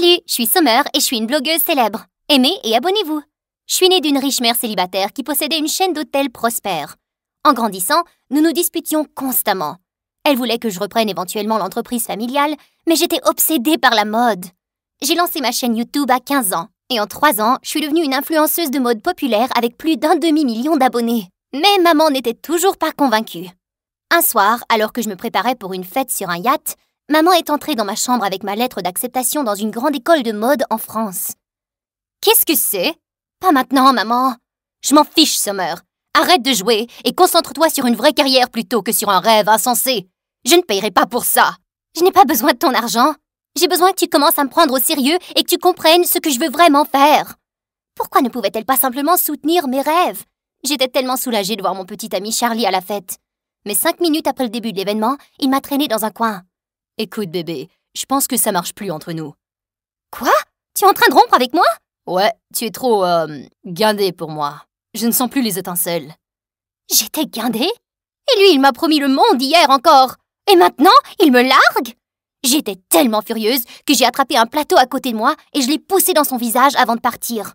Salut, je suis Summer et je suis une blogueuse célèbre. Aimez et abonnez-vous. Je suis née d'une riche mère célibataire qui possédait une chaîne d'hôtels prospère. En grandissant, nous nous disputions constamment. Elle voulait que je reprenne éventuellement l'entreprise familiale, mais j'étais obsédée par la mode. J'ai lancé ma chaîne YouTube à 15 ans, et en 3 ans, je suis devenue une influenceuse de mode populaire avec plus d'1 demi-million d'abonnés. Mais maman n'était toujours pas convaincue. Un soir, alors que je me préparais pour une fête sur un yacht, maman est entrée dans ma chambre avec ma lettre d'acceptation dans une grande école de mode en France. « Qu'est-ce que c'est ? » ?»« Pas maintenant, maman. »« Je m'en fiche, Summer. Arrête de jouer et concentre-toi sur une vraie carrière plutôt que sur un rêve insensé. Je ne payerai pas pour ça. Je n'ai pas besoin de ton argent. J'ai besoin que tu commences à me prendre au sérieux et que tu comprennes ce que je veux vraiment faire. » Pourquoi ne pouvait-elle pas simplement soutenir mes rêves ? J'étais tellement soulagée de voir mon petit ami Charlie à la fête. Mais 5 minutes après le début de l'événement, il m'a traînée dans un coin. « Écoute, bébé, je pense que ça marche plus entre nous. »« Quoi ? Tu es en train de rompre avec moi ? » ?»« Ouais, tu es trop, guindée pour moi. Je ne sens plus les étincelles. » J'étais guindée ? Et lui, il m'a promis le monde hier encore. Et maintenant, il me largue ? J'étais tellement furieuse que j'ai attrapé un plateau à côté de moi et je l'ai poussé dans son visage avant de partir.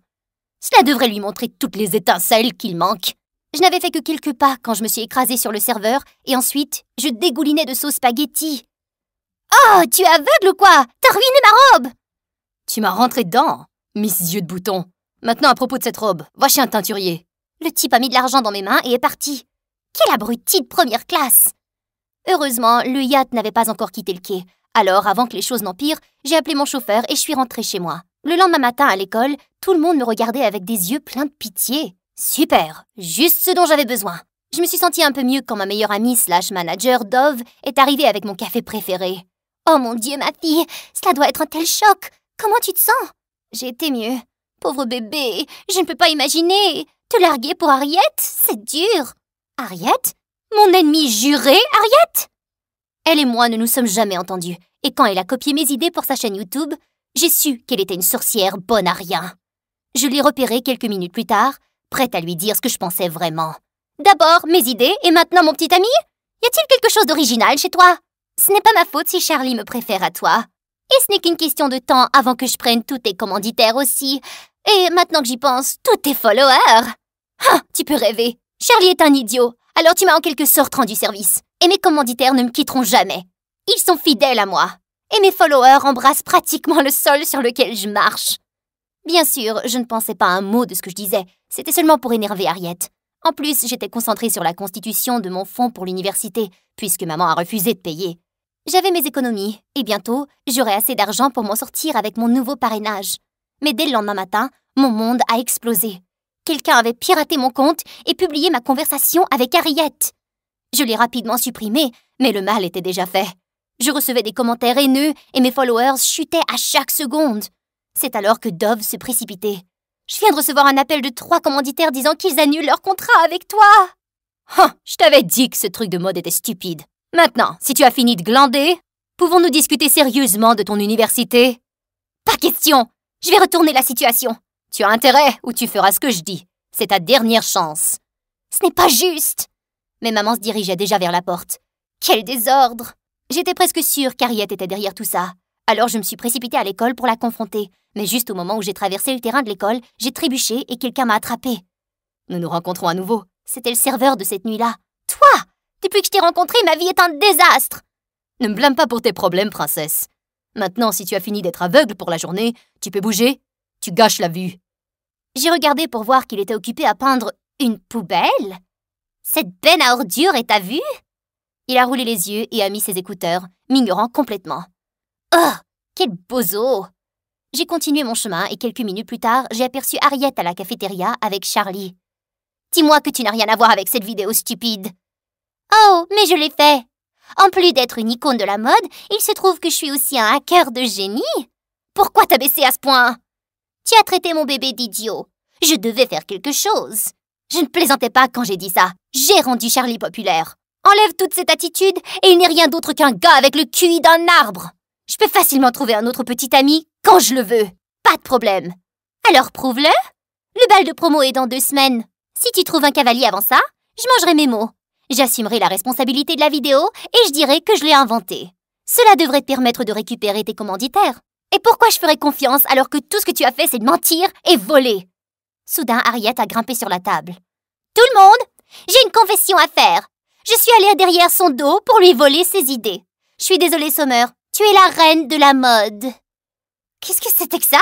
Cela devrait lui montrer toutes les étincelles qu'il manque. Je n'avais fait que quelques pas quand je me suis écrasée sur le serveur et ensuite, je dégoulinais de sauce spaghetti. « Oh, tu es aveugle ou quoi ? T'as ruiné ma robe !»« Tu m'as rentré dedans, Miss Yeux de Bouton. Maintenant, à propos de cette robe, va chez un teinturier. » Le type a mis de l'argent dans mes mains et est parti. Quel abruti de première classe! Heureusement, le yacht n'avait pas encore quitté le quai. Alors, avant que les choses n'empirent, j'ai appelé mon chauffeur et je suis rentrée chez moi. Le lendemain matin à l'école, tout le monde me regardait avec des yeux pleins de pitié. Super! Juste ce dont j'avais besoin. Je me suis sentie un peu mieux quand ma meilleure amie / manager, Dove, est arrivée avec mon café préféré. « Oh mon Dieu, ma fille, cela doit être un tel choc! Comment tu te sens ?» J'ai été mieux. Pauvre bébé, je ne peux pas imaginer. Te larguer pour Harriet, c'est dur. Harriet ? Mon ennemie jurée, Harriet ? Elle et moi ne nous sommes jamais entendus. Et quand elle a copié mes idées pour sa chaîne YouTube, j'ai su qu'elle était une sorcière bonne à rien. Je l'ai repérée quelques minutes plus tard, prête à lui dire ce que je pensais vraiment. D'abord, mes idées, et maintenant mon petit ami ? Y a-t-il quelque chose d'original chez toi ? Ce n'est pas ma faute si Charlie me préfère à toi. Et ce n'est qu'une question de temps avant que je prenne tous tes commanditaires aussi. Et maintenant que j'y pense, tous tes followers. Ah, tu peux rêver. Charlie est un idiot, alors tu m'as en quelque sorte rendu service. Et mes commanditaires ne me quitteront jamais. Ils sont fidèles à moi. Et mes followers embrassent pratiquement le sol sur lequel je marche. Bien sûr, je ne pensais pas un mot de ce que je disais. C'était seulement pour énerver Harriet. En plus, j'étais concentrée sur la constitution de mon fonds pour l'université, puisque maman a refusé de payer. J'avais mes économies, et bientôt, j'aurais assez d'argent pour m'en sortir avec mon nouveau parrainage. Mais dès le lendemain matin, mon monde a explosé. Quelqu'un avait piraté mon compte et publié ma conversation avec Harriet. Je l'ai rapidement supprimé, mais le mal était déjà fait. Je recevais des commentaires haineux et mes followers chutaient à chaque seconde. C'est alors que Dove se précipitait. « Je viens de recevoir un appel de 3 commanditaires disant qu'ils annulent leur contrat avec toi. » Ah, je t'avais dit que ce truc de mode était stupide. Maintenant, si tu as fini de glander, pouvons-nous discuter sérieusement de ton université ? Pas question. Je vais retourner la situation. Tu as intérêt ou tu feras ce que je dis. C'est ta dernière chance. Ce n'est pas juste. Mais maman se dirigeait déjà vers la porte. Quel désordre! J'étais presque sûre qu'Harriet était derrière tout ça. Alors je me suis précipitée à l'école pour la confronter. Mais juste au moment où j'ai traversé le terrain de l'école, j'ai trébuché et quelqu'un m'a attrapée. Nous nous rencontrons à nouveau. C'était le serveur de cette nuit-là. Toi! Depuis que je t'ai rencontré, ma vie est un désastre! Ne me blâme pas pour tes problèmes, princesse. Maintenant, si tu as fini d'être aveugle pour la journée, tu peux bouger. Tu gâches la vue. J'ai regardé pour voir qu'il était occupé à peindre une poubelle. Cette benne à ordures est à vue? Il a roulé les yeux et a mis ses écouteurs, m'ignorant complètement. Oh, quel bozo! J'ai continué mon chemin et quelques minutes plus tard, j'ai aperçu Harriet à la cafétéria avec Charlie. Dis-moi que tu n'as rien à voir avec cette vidéo stupide. Oh, mais je l'ai fait. En plus d'être une icône de la mode, il se trouve que je suis aussi un hacker de génie. Pourquoi t'abaisser à ce point? Tu as traité mon bébé d'idiot. Je devais faire quelque chose. Je ne plaisantais pas quand j'ai dit ça. J'ai rendu Charlie populaire. Enlève toute cette attitude et il n'est rien d'autre qu'un gars avec le QI d'un arbre. Je peux facilement trouver un autre petit ami quand je le veux. Pas de problème. Alors prouve-le. Le bal de promo est dans 2 semaines. Si tu trouves un cavalier avant ça, je mangerai mes mots. J'assumerai la responsabilité de la vidéo et je dirai que je l'ai inventée. Cela devrait te permettre de récupérer tes commanditaires. Et pourquoi je ferais confiance alors que tout ce que tu as fait, c'est de mentir et voler? Soudain, Harriet a grimpé sur la table. Tout le monde, j'ai une confession à faire. Je suis allée derrière son dos pour lui voler ses idées. Je suis désolée, Summer. Tu es la reine de la mode. Qu'est-ce que c'était que ça?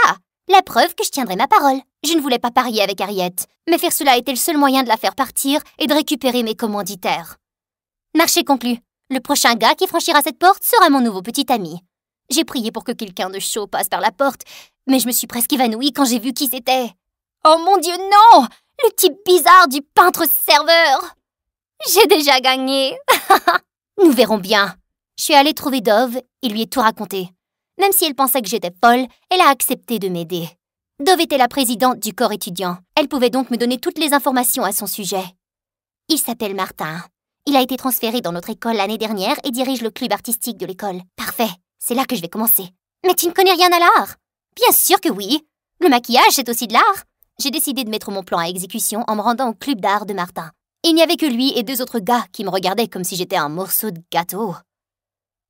La preuve que je tiendrai ma parole. Je ne voulais pas parier avec Harriet, mais faire cela était le seul moyen de la faire partir et de récupérer mes commanditaires. Marché conclu. Le prochain gars qui franchira cette porte sera mon nouveau petit ami. J'ai prié pour que quelqu'un de chaud passe par la porte, mais je me suis presque évanouie quand j'ai vu qui c'était. Oh mon Dieu, non! Le type bizarre du peintre serveur! J'ai déjà gagné! Nous verrons bien. Je suis allée trouver Dove et lui ai tout raconté. Même si elle pensait que j'étais folle, elle a accepté de m'aider. Dove était la présidente du corps étudiant. Elle pouvait donc me donner toutes les informations à son sujet. Il s'appelle Martin. Il a été transféré dans notre école l'année dernière et dirige le club artistique de l'école. Parfait, c'est là que je vais commencer. Mais tu ne connais rien à l'art? Bien sûr que oui. Le maquillage, c'est aussi de l'art. J'ai décidé de mettre mon plan à exécution en me rendant au club d'art de Martin. Il n'y avait que lui et 2 autres gars qui me regardaient comme si j'étais un morceau de gâteau.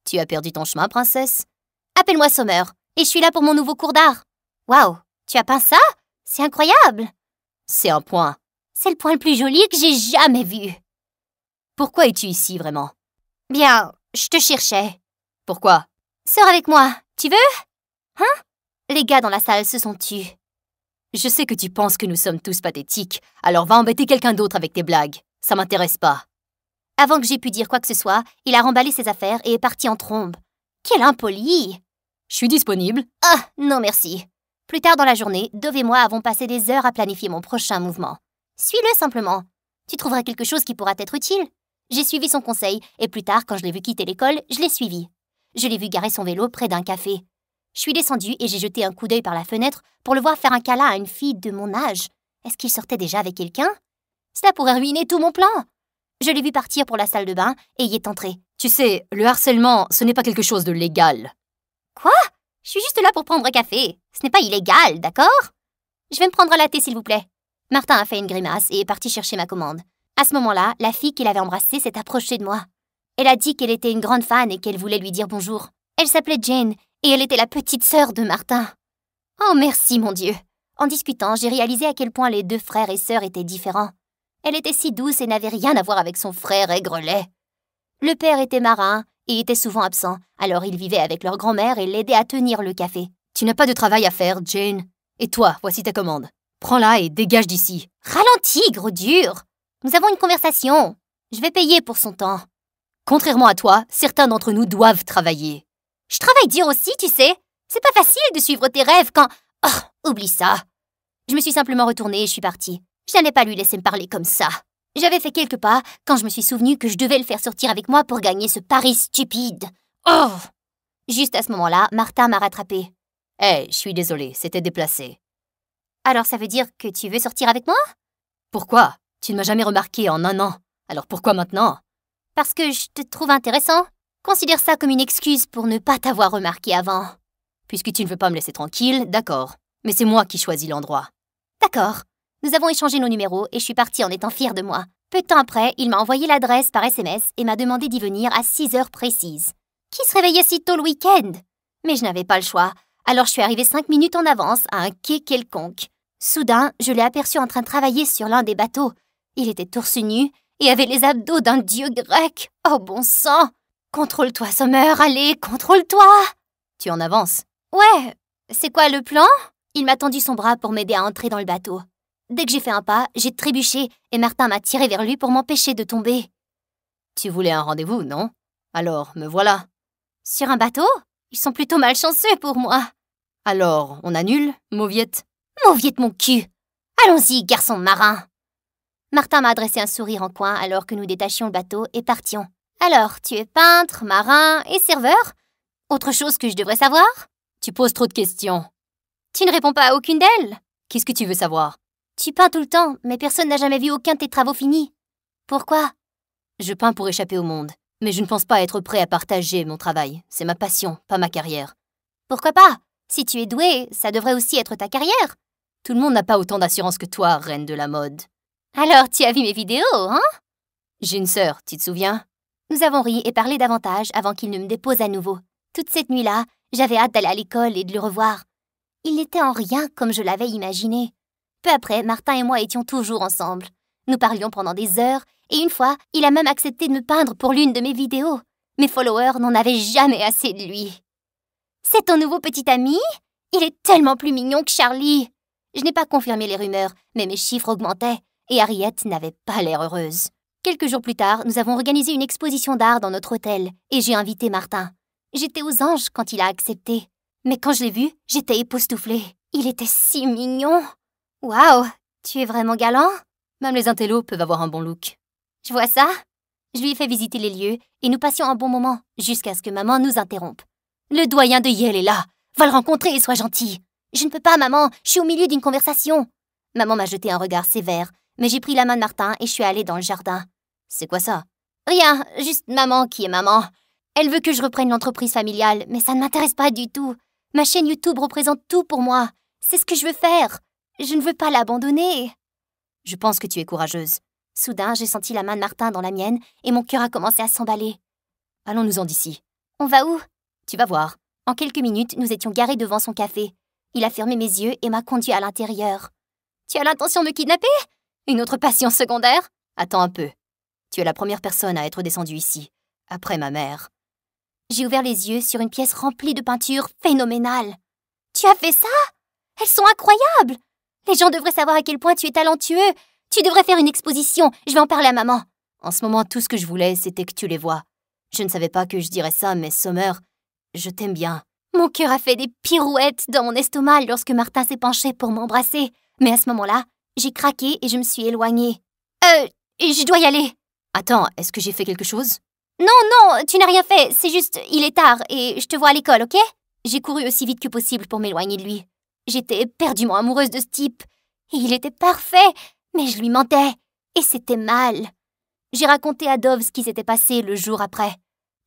Tu as perdu ton chemin, princesse? Appelle-moi Summer, et je suis là pour mon nouveau cours d'art. Waouh, tu as peint ça? C'est incroyable. C'est un point. C'est le point le plus joli que j'ai jamais vu. Pourquoi es-tu ici, vraiment? Bien, je te cherchais. Pourquoi? Sors avec moi, tu veux? Hein? Les gars dans la salle se sont tus. Je sais que tu penses que nous sommes tous pathétiques, alors va embêter quelqu'un d'autre avec tes blagues. Ça m'intéresse pas. Avant que j'aie pu dire quoi que ce soit, il a remballé ses affaires et est parti en trombe. Quel impoli! Je suis disponible. Ah, non merci. Plus tard dans la journée, Dove et moi avons passé des heures à planifier mon prochain mouvement. Suis-le simplement. Tu trouveras quelque chose qui pourra t'être utile. J'ai suivi son conseil, et plus tard, quand je l'ai vu quitter l'école, je l'ai suivi. Je l'ai vu garer son vélo près d'un café. Je suis descendue et j'ai jeté un coup d'œil par la fenêtre pour le voir faire un câlin à une fille de mon âge. Est-ce qu'il sortait déjà avec quelqu'un? Cela pourrait ruiner tout mon plan. Je l'ai vu partir pour la salle de bain et y est entré. Tu sais, le harcèlement, ce n'est pas quelque chose de légal. Quoi? Je suis juste là pour prendre un café. Ce n'est pas illégal, d'accord? Je vais me prendre un latte, s'il vous plaît. Martin a fait une grimace et est parti chercher ma commande. À ce moment-là, la fille qu'il avait embrassée s'est approchée de moi. Elle a dit qu'elle était une grande fan et qu'elle voulait lui dire bonjour. Elle s'appelait Jane et elle était la petite sœur de Martin. Oh merci, mon Dieu! En discutant, j'ai réalisé à quel point les 2 frères et sœurs étaient différents. Elle était si douce et n'avait rien à voir avec son frère aigrelet. Le père était marin et était souvent absent, alors il vivait avec leur grand-mère et l'aidait à tenir le café. Tu n'as pas de travail à faire, Jane. Et toi, voici ta commande. Prends-la et dégage d'ici. Ralentis, gros dur! Nous avons une conversation. Je vais payer pour son temps. Contrairement à toi, certains d'entre nous doivent travailler. Je travaille dur aussi, tu sais. C'est pas facile de suivre tes rêves quand... Oh, oublie ça. Je me suis simplement retournée et je suis partie. Je n'allais pas lui laisser me parler comme ça. J'avais fait quelques pas quand je me suis souvenu que je devais le faire sortir avec moi pour gagner ce pari stupide. Oh! Juste à ce moment-là, Martin m'a rattrapée. Hé, je suis désolée, c'était déplacé. Alors ça veut dire que tu veux sortir avec moi? Pourquoi? Tu ne m'as jamais remarqué en 1 an. Alors pourquoi maintenant? Parce que je te trouve intéressant. Considère ça comme une excuse pour ne pas t'avoir remarqué avant. Puisque tu ne veux pas me laisser tranquille, d'accord. Mais c'est moi qui choisis l'endroit. D'accord. Nous avons échangé nos numéros et je suis partie en étant fière de moi. Peu de temps après, il m'a envoyé l'adresse par SMS et m'a demandé d'y venir à 6 heures précises. Qui se réveillait si tôt le week-end? Mais je n'avais pas le choix. Alors je suis arrivée 5 minutes en avance à un quai quelconque. Soudain, je l'ai aperçu en train de travailler sur l'un des bateaux. Il était torse nu et avait les abdos d'un dieu grec. Oh bon sang! Contrôle-toi, Summer, allez, contrôle-toi! Tu en avances? Ouais, c'est quoi le plan? Il m'a tendu son bras pour m'aider à entrer dans le bateau. Dès que j'ai fait un pas, j'ai trébuché et Martin m'a tiré vers lui pour m'empêcher de tomber. Tu voulais un rendez-vous, non? Alors, me voilà. Sur un bateau? Ils sont plutôt malchanceux pour moi. Alors, on annule, Mauviette? Mauviette mon cul! Allons-y, garçon marin! Martin m'a adressé un sourire en coin alors que nous détachions le bateau et partions. Alors, tu es peintre, marin et serveur? Autre chose que je devrais savoir? Tu poses trop de questions. Tu ne réponds pas à aucune d'elles? Qu'est-ce que tu veux savoir? Tu peins tout le temps, mais personne n'a jamais vu aucun de tes travaux finis. Pourquoi? Je peins pour échapper au monde, mais je ne pense pas être prêt à partager mon travail. C'est ma passion, pas ma carrière. Pourquoi pas? Si tu es doué, ça devrait aussi être ta carrière. Tout le monde n'a pas autant d'assurance que toi, reine de la mode. Alors, tu as vu mes vidéos, hein? J'ai une sœur, tu te souviens? Nous avons ri et parlé davantage avant qu'il ne me dépose à nouveau. Toute cette nuit-là, j'avais hâte d'aller à l'école et de le revoir. Il n'était en rien comme je l'avais imaginé. Peu après, Martin et moi étions toujours ensemble. Nous parlions pendant des heures, et une fois, il a même accepté de me peindre pour l'une de mes vidéos. Mes followers n'en avaient jamais assez de lui. C'est ton nouveau petit ami? Il est tellement plus mignon que Charlie. Je n'ai pas confirmé les rumeurs, mais mes chiffres augmentaient, et Harriet n'avait pas l'air heureuse. Quelques jours plus tard, nous avons organisé une exposition d'art dans notre hôtel, et j'ai invité Martin. J'étais aux anges quand il a accepté. Mais quand je l'ai vu, j'étais époustouflée. Il était si mignon. Waouh, tu es vraiment galant? Même les intellos peuvent avoir un bon look. Je vois ça. Je lui ai fait visiter les lieux, et nous passions un bon moment, jusqu'à ce que maman nous interrompe. Le doyen de Yale est là. Va le rencontrer et sois gentil. Je ne peux pas, maman. Je suis au milieu d'une conversation. Maman m'a jeté un regard sévère, mais j'ai pris la main de Martin et je suis allée dans le jardin. C'est quoi ça? Rien, juste maman qui est maman. Elle veut que je reprenne l'entreprise familiale, mais ça ne m'intéresse pas du tout. Ma chaîne YouTube représente tout pour moi. C'est ce que je veux faire. Je ne veux pas l'abandonner. Je pense que tu es courageuse. Soudain, j'ai senti la main de Martin dans la mienne et mon cœur a commencé à s'emballer. Allons-nous-en d'ici. On va où? Tu vas voir. En quelques minutes, nous étions garés devant son café. Il a fermé mes yeux et m'a conduit à l'intérieur. Tu as l'intention de me kidnapper? Une autre passion secondaire? Attends un peu. Tu es la première personne à être descendue ici, après ma mère. J'ai ouvert les yeux sur une pièce remplie de peintures phénoménales. Tu as fait ça? Elles sont incroyables! Les gens devraient savoir à quel point tu es talentueux. Tu devrais faire une exposition. Je vais en parler à maman. En ce moment, tout ce que je voulais, c'était que tu les vois. Je ne savais pas que je dirais ça, mais Summer, je t'aime bien. Mon cœur a fait des pirouettes dans mon estomac lorsque Martin s'est penché pour m'embrasser. Mais à ce moment-là, j'ai craqué et je me suis éloignée. Je dois y aller. Attends, est-ce que j'ai fait quelque chose? Non, tu n'as rien fait. C'est juste, il est tard et je te vois à l'école, ok? J'ai couru aussi vite que possible pour m'éloigner de lui. J'étais éperdument amoureuse de ce type. Et il était parfait, mais je lui mentais. Et c'était mal. J'ai raconté à Dove ce qui s'était passé le jour après.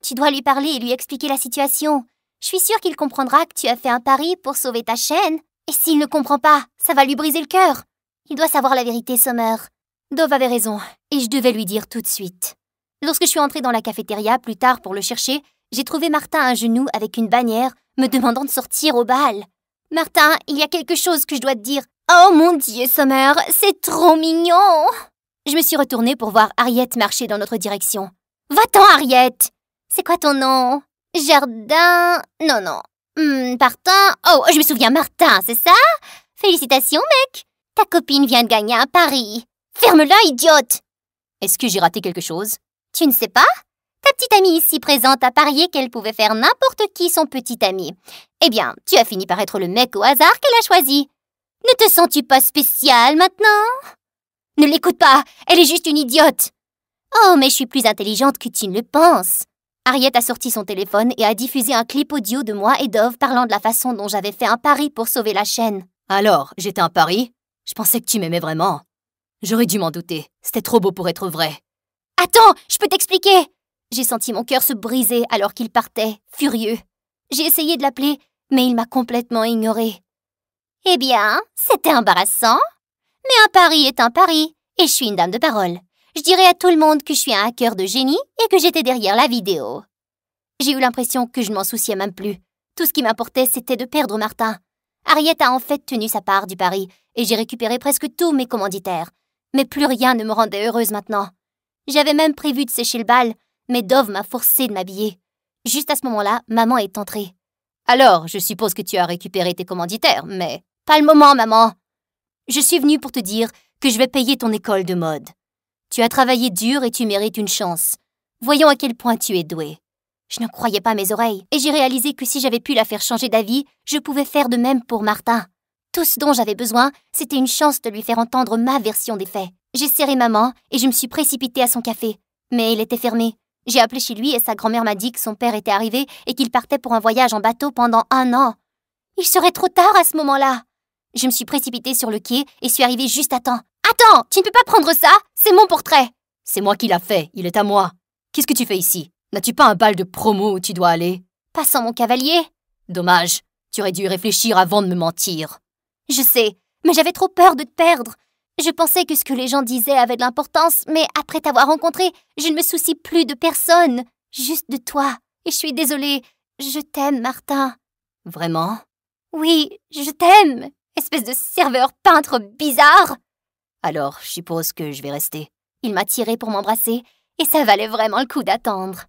Tu dois lui parler et lui expliquer la situation. Je suis sûre qu'il comprendra que tu as fait un pari pour sauver ta chaîne. Et s'il ne comprend pas, ça va lui briser le cœur. Il doit savoir la vérité, Summer. Dove avait raison, et je devais lui dire tout de suite. Lorsque je suis entrée dans la cafétéria plus tard pour le chercher, j'ai trouvé Martin à genoux avec une bannière, me demandant de sortir au bal. « Martin, il y a quelque chose que je dois te dire. »« Oh mon Dieu, Summer, c'est trop mignon !» Je me suis retournée pour voir Harriet marcher dans notre direction. « Va-t'en, Harriet !»« C'est quoi ton nom ?»« Jardin... Non. Martin... Oh, je me souviens, Martin, c'est ça? Félicitations, mec. Ta copine vient de gagner un pari. Ferme-la, idiote! Est-ce que j'ai raté quelque chose? Tu ne sais pas? Ta petite amie ici présente a parié qu'elle pouvait faire n'importe qui son petit ami. Eh bien, tu as fini par être le mec au hasard qu'elle a choisi. Ne te sens-tu pas spécial maintenant? Ne l'écoute pas, elle est juste une idiote. Oh, mais je suis plus intelligente que tu ne le penses. Harriet a sorti son téléphone et a diffusé un clip audio de moi et Dove parlant de la façon dont j'avais fait un pari pour sauver la chaîne. Alors, j'étais un pari? Je pensais que tu m'aimais vraiment. J'aurais dû m'en douter. C'était trop beau pour être vrai. Attends, je peux t'expliquer. J'ai senti mon cœur se briser alors qu'il partait, furieux. J'ai essayé de l'appeler, mais il m'a complètement ignorée. Eh bien, c'était embarrassant. Mais un pari est un pari, et je suis une dame de parole. Je dirais à tout le monde que je suis un hacker de génie et que j'étais derrière la vidéo. J'ai eu l'impression que je ne m'en souciais même plus. Tout ce qui m'importait, c'était de perdre Martin. Harriet a en fait tenu sa part du pari, et j'ai récupéré presque tous mes commanditaires. Mais plus rien ne me rendait heureuse maintenant. J'avais même prévu de sécher le bal, mais Dove m'a forcé de m'habiller. Juste à ce moment-là, maman est entrée. Alors, je suppose que tu as récupéré tes commanditaires, mais... Pas le moment, maman. Je suis venue pour te dire que je vais payer ton école de mode. Tu as travaillé dur et tu mérites une chance. Voyons à quel point tu es douée. Je ne croyais pas mes oreilles, et j'ai réalisé que si j'avais pu la faire changer d'avis, je pouvais faire de même pour Martin. Tout ce dont j'avais besoin, c'était une chance de lui faire entendre ma version des faits. J'ai serré maman et je me suis précipitée à son café. Mais il était fermé. J'ai appelé chez lui et sa grand-mère m'a dit que son père était arrivé et qu'il partait pour un voyage en bateau pendant 1 an. Il serait trop tard à ce moment-là. Je me suis précipitée sur le quai et suis arrivée juste à temps. « Attends, tu ne peux pas prendre ça? C'est mon portrait !»« C'est moi qui l'a fait, il est à moi. Qu'est-ce que tu fais ici? N'as-tu pas un bal de promo où tu dois aller? »« Pas sans mon cavalier. » »« Dommage, tu aurais dû y réfléchir avant de me mentir. »« Je sais, mais j'avais trop peur de te perdre. Je pensais que ce que les gens disaient avait de l'importance, mais après t'avoir rencontré, je ne me soucie plus de personne, juste de toi. Et je suis désolée, Je t'aime, Martin. Vraiment? Oui, je t'aime, espèce de serveur peintre bizarre. Alors, je suppose que je vais rester. Il m'a tiré pour m'embrasser, et ça valait vraiment le coup d'attendre.